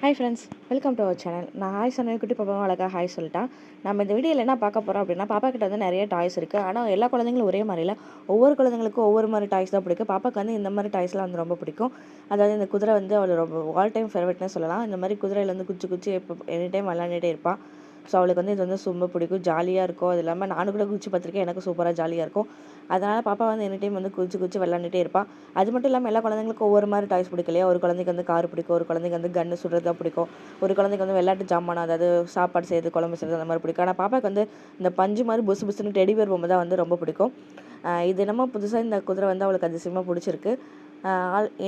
Hi friends, welcome to our channel. நான் hi சொன்னேன், குட்டி பாப்பாவும் அழகாக ஹாய் சொல்லிட்டான். நம்ம இந்த வீடியோவில் என்ன பார்க்க போகிறோம் அப்படின்னா, பாப்பா கிட்ட வந்து நிறைய டாய்ஸ் இருக்குது. ஆனால் எல்லா குழந்தைங்களும் ஒரே மாதிரி இல்லை. ஒவ்வொரு குழந்தைங்களுக்கும் ஒவ்வொரு மாதிரி டாய்ஸ் தான் பிடிக்கும். பாப்பாவுக்கு வந்து இந்த மாதிரி டாய்ஸ்லாம் வந்து ரொம்ப பிடிக்கும். அதாவது இந்த குதிரை வந்து அவள் ரொம்ப ஆல் டைம் ஃபேவரட்னு சொல்லலாம். இந்த மாதிரி குதிரையில் வந்து குச்சி குச்சி எப்போ எனி டைம் விளாண்டுட்டே இருப்பாள். ஸோ அவளுக்கு வந்து இது வந்து ரொம்ப பிடிக்கும், ஜாலியாக இருக்கும். அது இல்லாமல் நானும் கூட குச்சி பார்த்துருக்கேன், எனக்கு சூப்பராக ஜாலியாக இருக்கும். அதனால் பாப்பா வந்து எனி டைம் வந்து குச்சி குச்சி விளாண்டுட்டே இருப்பாள். அது மட்டும் இல்லாமல் எல்லா குழந்தைங்களுக்கும் ஒவ்வொரு மாதிரி டாய்ஸ் பிடிக்கும் இல்லையா? ஒரு குழந்தைக்கு வந்து கார் பிடிக்கும், ஒரு குழந்தைக்கு வந்து கன்று சுடுறது தான் பிடிக்கும், ஒரு குழந்தைக்கு வந்து விளையாட்டு ஜாமான், அதாவது சாப்பாடு செய்கிறது, குழம்பு செய்கிறது அந்த மாதிரி பிடிக்கும். ஆனால் பாப்பாவுக்கு வந்து இந்த பஞ்சு மாதிரி புசு புசுன்னு டெடிபேர் பொம்மை தான் வந்து ரொம்ப பிடிக்கும். இது என்னமோ புதுசாக இந்த குதிரை வந்து அவளுக்கு அதிசயமாக பிடிச்சிருக்கு.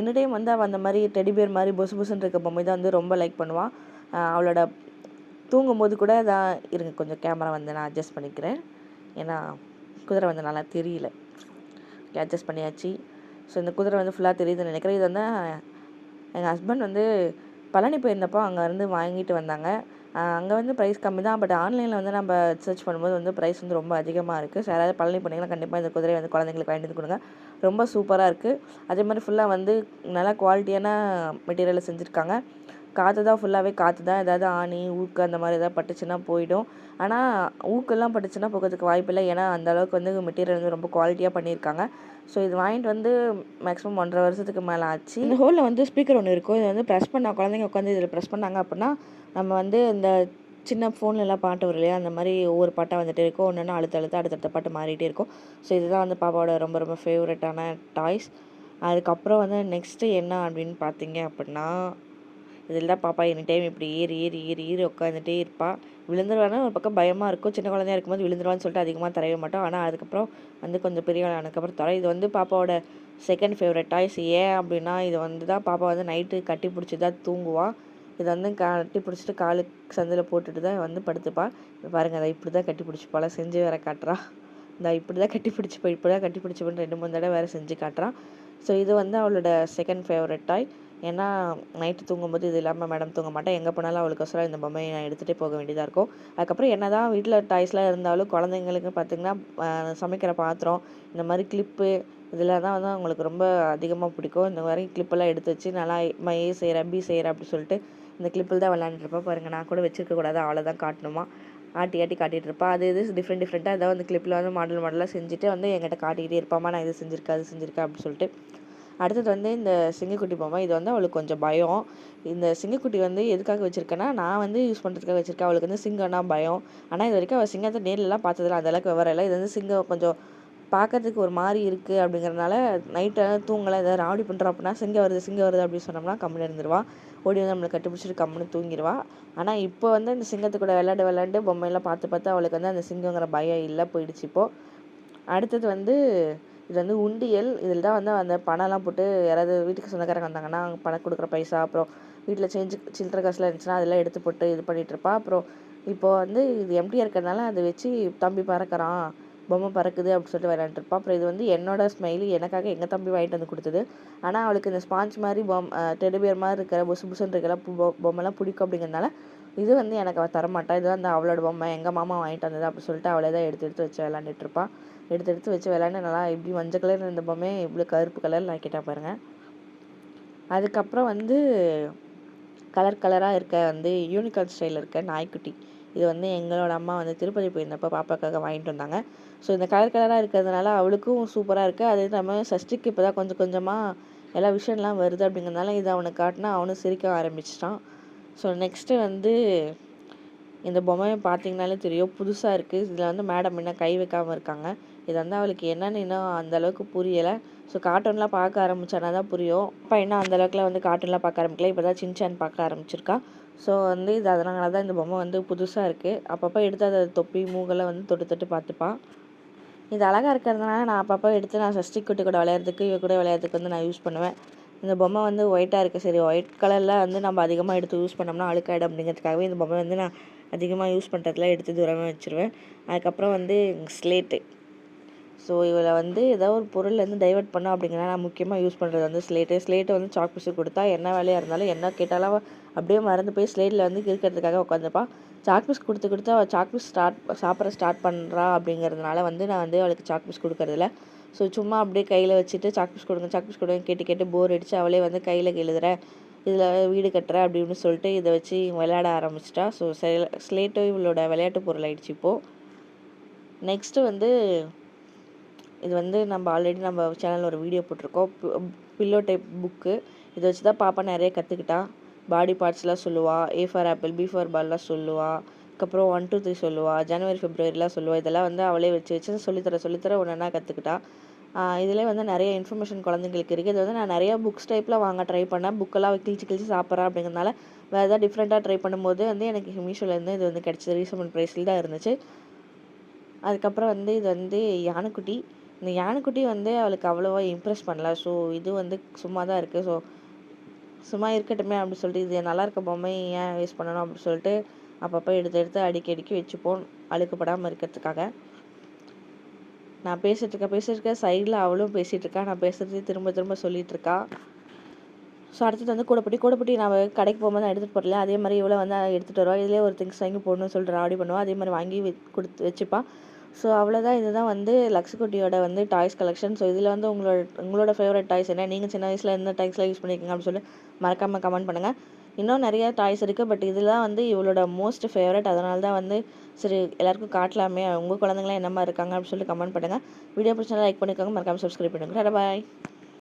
எனி டைம் வந்து அவள் அந்த மாதிரி டெடிபேர் மாதிரி புசு புசுன்னு இருக்க பொம்மை தான் வந்து ரொம்ப லைக் பண்ணுவாள். அவளோட தூங்கும்போது கூட தான் இருங்க, கொஞ்சம் கேமரா வந்து நான் அட்ஜஸ்ட் பண்ணிக்கிறேன். ஏன்னா குதிரை வந்து நல்லா தெரியல. அட்ஜஸ்ட் பண்ணியாச்சு. ஸோ இந்த குதிரை வந்து ஃபுல்லாக தெரியுதுன்னு நினைக்கிறேன். இது வந்து எங்கள் ஹஸ்பண்ட் வந்து பழனி போயிருந்தப்போ அங்கேருந்து வாங்கிட்டு வந்தாங்க. அங்கே வந்து ப்ரைஸ் கம்மி தான், பட் ஆன்லைனில் வந்து நம்ம சர்ச் பண்ணும்போது வந்து ப்ரைஸ் வந்து ரொம்ப அதிகமாக இருக்குது. ஸோ யாராவது பழனி போனீங்கன்னா கண்டிப்பாக இந்த குதிரையை வந்து குழந்தைங்களுக்கு வாங்கிட்டு வந்து கொடுங்க. ரொம்ப சூப்பராக இருக்குது. அதே மாதிரி ஃபுல்லாக வந்து நல்லா குவாலிட்டியான மெட்டீரியலில் செஞ்சுருக்காங்க. காற்று தான், ஃபுல்லாகவே காற்று தான். ஏதாவது ஆணி ஊக்கு அந்த மாதிரி எதாவது பட்டுச்சுன்னா போயிடும். ஆனால் ஊக்கெல்லாம் பட்டுச்சுன்னா போகிறதுக்கு வாய்ப்பில்லை. ஏன்னா அந்தளவுக்கு வந்து மெட்டீரியல் வந்து ரொம்ப குவாலிட்டியாக பண்ணியிருக்காங்க. ஸோ இது வாங்கிட்டு வந்து மேக்ஸிமம் 1.5 வருஷத்துக்கு மேலே ஆச்சு. இந்த ஹோலில் வந்து ஸ்பீக்கர் ஒன்று இருக்கும். இதை வந்து ப்ரெஸ் பண்ணால் குழந்தைங்க உட்காந்து இதில் ப்ரெஸ் பண்ணாங்க அப்படின்னா நம்ம வந்து இந்த சின்ன ஃபோன்லலாம் பாட்டு வரும் இல்லையா, அந்த மாதிரி ஒவ்வொரு பாட்டாக வந்துகிட்டே இருக்கும். ஒன்று அடுத்தடுத்த பாட்டு மாறிட்டே இருக்கும். ஸோ இதுதான் வந்து பாப்பாவோட ரொம்ப ரொம்ப ஃபேவரட்டான டாய்ஸ். அதுக்கப்புறம் வந்து நெக்ஸ்ட்டு என்ன அப்படின்னு பார்த்தீங்க அப்படின்னா, இதில் தான் பாப்பா எனி டைம் இப்படி ஏறி ஏறி ஏறி ஏறி உட்காந்துட்டே இருப்பாள். விழுந்துருவானா ஒரு பக்கம் பயமாக இருக்கும். சின்ன குழந்தையா இருக்கும்போது விழுந்துருவான்னு சொல்லிட்டு அதிகமாக தரவே மாட்டோம். ஆனால் அதுக்கப்புறம் வந்து கொஞ்சம் பெரிய ஆனதுக்கப்புறம் தரோம். இது வந்து பாப்பாவோட செகண்ட் ஃபேவரட் டாய்ஸ். ஏன் அப்படின்னா, இது வந்து தான் பாப்பா வந்து நைட்டு கட்டி பிடிச்சி தான் தூங்குவாள். இதை வந்து கட்டி பிடிச்சிட்டு காலு சந்தில் போட்டுட்டு தான் வந்து படுத்துப்பாள். பாருங்கள், அதை இப்படி தான் கட்டி பிடிச்சிப்பாள். செஞ்சு வேற காட்டுறா. இந்த இப்படி தான் கட்டி பிடிச்சிப்போம், இப்படி தான் கட்டி பிடிச்சிப்போன்னு 2-3 தடவை வேறு செஞ்சு காட்டுறான். ஸோ இது வந்து அவளோட செகண்ட் ஃபேவரட் டாய். ஏன்னா நைட்டு தூங்கும்போது இது இல்லாமல் மேடம் தூங்க மாட்டேன். எங்கே போனாலும் அவளுக்கோசரம் இந்த பொம்மையை நான் எடுத்துகிட்டே போக வேண்டியதாக இருக்கும். அதுக்கப்புறம் என்ன தான் வீட்டில் டாய்ஸ்லாம் இருந்தாலும் குழந்தைங்களுக்கு பார்த்திங்கன்னா சமைக்கிற பாத்திரம், இந்த மாதிரி கிளிப்பு, இதில் தான் வந்து அவங்களுக்கு ரொம்ப அதிகமாக பிடிக்கும். இந்த மாதிரி கிளிப்பெல்லாம் எடுத்து வச்சு நல்லா ஏ செய்கிறேன் பி செய்கிறேன் அப்படி சொல்லிட்டு இந்த கிளிப்பில் தான் விளாண்டுருப்பா. பாருங்கள், நான் கூட வச்சுருக்கக்கூடாது, அவளை தான் காட்டணுமா, ஆட்டி ஆட்டி காட்டிகிட்டு இருப்பா. அது இது டிஃப்ரெண்ட்டாக ஏதாவது வந்து கிளிப்பில் வந்து மாடலாக செஞ்சுட்டு வந்து என்கிட்ட காட்டிக்கிட்டே இருப்பாமா, நான் இது செஞ்சுருக்கேன் அது செஞ்சுருக்கேன் அப்படி சொல்லிட்டு. அடுத்தது வந்து இந்த சிங்கக்குட்டி பொம்மை. இது வந்து அவளுக்கு கொஞ்சம் பயம். இந்த சிங்கக்குட்டி வந்து எதுக்காக வச்சுருக்கேன்னா, நான் வந்து யூஸ் பண்ணுறதுக்காக வச்சுருக்கேன். அவளுக்கு வந்து சிங்கம்னா பயம். ஆனால் இது வரைக்கும் அவள் சிங்கத்தை நேர்லலாம் பார்த்ததில்ல, அந்தளவுக்கு விவரம் இல்லை. இது வந்து சிங்கம் கொஞ்சம் பார்க்கறதுக்கு ஒரு மாதிரி இருக்குது அப்படிங்கிறனால நைட்டு தூங்கலை, ஏதாவது ராவடி பண்ணுறோம் அப்படின்னா சிங்கம் வருது அப்படின்னு சொன்னோம்னா கம்முன்னு இருந்துருவா. ஓடி வந்து நம்மளை கட்டிப்பிடிச்சிட்டு கம்முன்னு தூங்கிடுவா. ஆனால் இப்போ வந்து அந்த சிங்கத்து கூட விளையாண்டு பொம்மையெல்லாம் பார்த்து அவளுக்கு வந்து அந்த சிங்கங்கிற பயம் இல்லை, போயிடுச்சு இப்போது. அடுத்தது வந்து இது வந்து உண்டியல். இதில் தான் வந்து அந்த பணம்லாம் போட்டு யாராவது வீட்டுக்கு சொந்தக்காரங்க வந்தாங்கன்னா பணம் கொடுக்குற பைசா, அப்புறம் வீட்டில் சில்லற காசுலாம் இருந்துச்சுன்னா அதெல்லாம் எடுத்து போட்டு இது பண்ணிகிட்ருப்பா. அப்புறம் இப்போது வந்து இது எம்டியாக இருக்கிறதுனால அதை வச்சு தம்பி பறக்கிறான், பொம்மை பறக்குது அப்படின்னு சொல்லிட்டு விளையாண்டுருப்பா. அப்புறம் இது வந்து என்னோட ஸ்மைலி, எனக்காக எங்கள் தம்பி வாங்கிட்டு வந்து கொடுத்தது. ஆனால் அவளுக்கு இந்த ஸ்பாஞ்ச் மாதிரி டெடிபியர் மாதிரி இருக்கிற புசு புசுன்னு இருக்கிற பொம்மைலாம் பிடிக்கும். அப்படிங்கிறதுனால இது வந்து எனக்கு அவள் தரமாட்டா. இது வந்து அவளோட பொம்மை, எங்கள் மாமா வாங்கிட்டு வந்தது அப்படி சொல்லிட்டு அவளே தான் எடுத்து வச்சு விளாண்டுட்ருப்பா. எடுத்து வச்சு விளாண்டு நல்லா இப்படி மஞ்சள் கலர் இருந்த பொம்மையை இவ்வளோ கருப்பு கலரில் ஆக்கிட்டா பாருங்கள். அதுக்கப்புறம் வந்து கலராக இருக்க வந்து யூனிகார்ன் ஸ்டைலில் இருக்க நாய்க்குட்டி. இது வந்து எங்களோட அம்மா வந்து திருப்பதி போயிருந்தப்போ பாப்பாக்காக வாங்கிட்டு வந்தாங்க. ஸோ இந்த கலராக இருக்கிறதுனால அவளுக்கும் சூப்பராக இருக்குது. அது நம்ம சஷ்டிக்கு இப்போ தான் கொஞ்சம் கொஞ்சமாக எல்லா விஷயம்லாம் வருது. அப்படிங்கிறதுனால இதை அவனுக்கு காட்டினா அவனும் சிரிக்க ஆரம்பிச்சிட்டான். ஸோ நெக்ஸ்ட்டு வந்து இந்த பொம்மையை பார்த்தீங்கனாலே தெரியும், புதுசாக இருக்குது. இதில் வந்து மேடம் இன்னும் கை வைக்காமல் இருக்காங்க. இது வந்து அவளுக்கு என்னென்னு இன்னும் அந்தளவுக்கு புரியலை. ஸோ கார்ட்டூன்லாம் பார்க்க ஆரம்பித்தானா தான் புரியும். அப்போ இன்னும் அந்தளவுக்குலாம் வந்து கார்ட்டூன்லாம் பார்க்க ஆரம்பிக்கல. இப்போ தான் சின்சான் பார்க்க ஆரம்பிச்சிருக்கா. ஸோ வந்து இது அதனால தான் இந்த பொம்மை வந்து புதுசாக இருக்குது. அப்பப்போ எடுத்து அதை தொப்பி மூகெல்லாம் வந்து தொட்டு பார்த்துப்பான். இது அழகாக இருக்கிறதுனால நான் அப்பப்போ எடுத்து நான் சஷ்டி குட்டி கூட விளையாடுறதுக்கு, இவ கூட விளையாடுறதுக்கு வந்து நான் யூஸ் பண்ணுவேன். இந்த பொம்மை வந்து ஒயிட்டாக இருக்குது. சரி, ஒயிட் கலரில் வந்து நம்ம அதிகமாக எடுத்து யூஸ் பண்ணோம்னா அழுக்காயிடும் அப்படிங்கிறதுக்காகவே இந்த பொம்மை வந்து நான் அதிகமாக யூஸ் பண்ணுறதுலாம் எடுத்து தூரமாக வச்சுருவேன். அதுக்கப்புறம் வந்து ஸ்லேட்டு. ஸோ இவளை வந்து ஏதாவது ஒரு பொருள் வந்து டைவர்ட் பண்ணோம் அப்படிங்கிறனா நான் முக்கியமாக யூஸ் பண்ணுறது வந்து ஸ்லேட்டை வந்து சாக் பீஸு கொடுத்தா என்ன வேலையாக இருந்தாலும் என்ன கேட்டாலும் அப்படியே மறந்து போய் ஸ்லேட்டில் வந்து கிறுக்கிறதுக்காக உட்காந்துப்பா. சாக் பீஸ் கொடுத்து அவள் சாக் பீஸ் சாப்பிட்ற ஸ்டார்ட் பண்ணுறா. அப்படிங்கிறதுனால வந்து நான் வந்து அவளுக்கு சாக் பீஸ் கொடுக்கறதில்ல. ஸோ சும்மா அப்படியே கையில் வச்சுட்டு சாக் பீஸ் கொடுங்க கேட்டு போர் அடித்து அவளே வந்து கையில் எழுதுறேன் இதில் வீடு கட்டுறேன் அப்படின்னு சொல்லிட்டு இதை வச்சு விளையாட ஆரம்பிச்சிட்டா. ஸோ ஸ்லேட்டோ இவளோட விளையாட்டு பொருள் ஆயிடுச்சு இப்போது. நெக்ஸ்ட்டு வந்து இது வந்து நம்ம ஆல்ரெடி நம்ம சேனலில் ஒரு வீடியோ போட்டிருக்கோம். Pillow type book. இதை வச்சு தான் பாப்பா நிறைய கற்றுக்கிட்டா. பாடி பார்ட்ஸ்லாம் சொல்லுவாள், A for apple, B for பால்லாம் சொல்லுவாள். அதுக்கப்புறம் 1 2 3 சொல்லுவாள், ஜனவரி ஃபெப்ரவரிலாம் சொல்லுவாள். இதெல்லாம் வந்து அவளே வச்சு சொல்லித்தர ஒன்றா கற்றுக்கிட்டா. இதிலே வந்து நிறைய இன்ஃபர்மேஷன் குழந்தைங்களுக்கு இருக்குது. இது வந்து நான் நிறையா புக்ஸ் டைப்பில் வாங்க ட்ரை பண்ணேன். புக்கெல்லாம் கிழிச்சு சாப்பிட்றேன் அப்படிங்கிறதுனால வேறு எதாவது டிஃப்ரெண்ட்டாக ட்ரை பண்ணும்போது வந்து எனக்கு மீஷோலேருந்து இது வந்து கிடச்சிது. ரீசனபிள் ப்ரைஸில் தான் இருந்துச்சு. அதுக்கப்புறம் வந்து இது வந்து யானைக்குட்டி. இந்த யானைக்குட்டி வந்து அவளுக்கு அவ்வளோவா இம்ப்ரெஸ் பண்ணல. ஸோ இது வந்து சும்மா தான் இருக்குது. ஸோ சும்மா இருக்கட்டுமே அப்படின்னு சொல்லிட்டு, இது நல்லா இருக்க பொம்மை ஏன் வேஸ்ட் பண்ணணும் அப்படின்னு சொல்லிட்டு அப்பப்போ எடுத்து அடிக்கி வச்சுப்போம், அழுக்குப்படாமல் இருக்கிறதுக்காக. நான் பேசிகிட்டு இருக்கேன் சைடில் அவளும் பேசிகிட்டு இருக்கா. நான் பேசுகிறது திரும்ப சொல்லிகிட்ருக்கா. ஸோ அடுத்தது வந்து கூடைப்பட்டி நான் கடைக்கு போகும்போது நான் எடுத்துகிட்டு போகல. அதே மாதிரி இவ்வளோ வந்து எடுத்துகிட்டு வருவா. இதிலே ஒரு திங்ஸ் வாங்கி போடணும்னு சொல்லிட்டு ராடி பண்ணுவாள். அதே மாதிரி வாங்கி கொடுத்து வச்சுப்பாள். ஸோ அவ்வளோதான். இதுதான் வந்து லக்ஸுக்குட்டியோட வந்து டாய்ஸ் கலெக்ஷன். ஸோ இதில் வந்து உங்களோட ஃபேவரட் டாய்ஸ் என்ன? நீங்கள் சின்ன வயசில் எந்த டாய்ஸ்லாம் யூஸ் பண்ணியிருக்கீங்க அப்படின்னு சொல்லி மறக்காமல் கமெண்ட் பண்ணுங்கள். இன்னும் நிறையா டாய்ஸ் இருக்குது. பட் இதெல்லாம் வந்து இவளோட மோஸ்ட் ஃபேவரட். அதனால தான் வந்து சரி எல்லாருக்கும் காட்டலாமே, உங்கள் குழந்தைங்களாம் என்ன மாதிரி இருக்காங்க அப்படின்னு சொல்லி கமெண்ட் பண்ணுங்கள். வீடியோ பிடிச்சா லைக் பண்ணிக்கோங்க, மறக்காமல் சப்ஸ்கிரைப் பண்ணுங்கள். பாய்.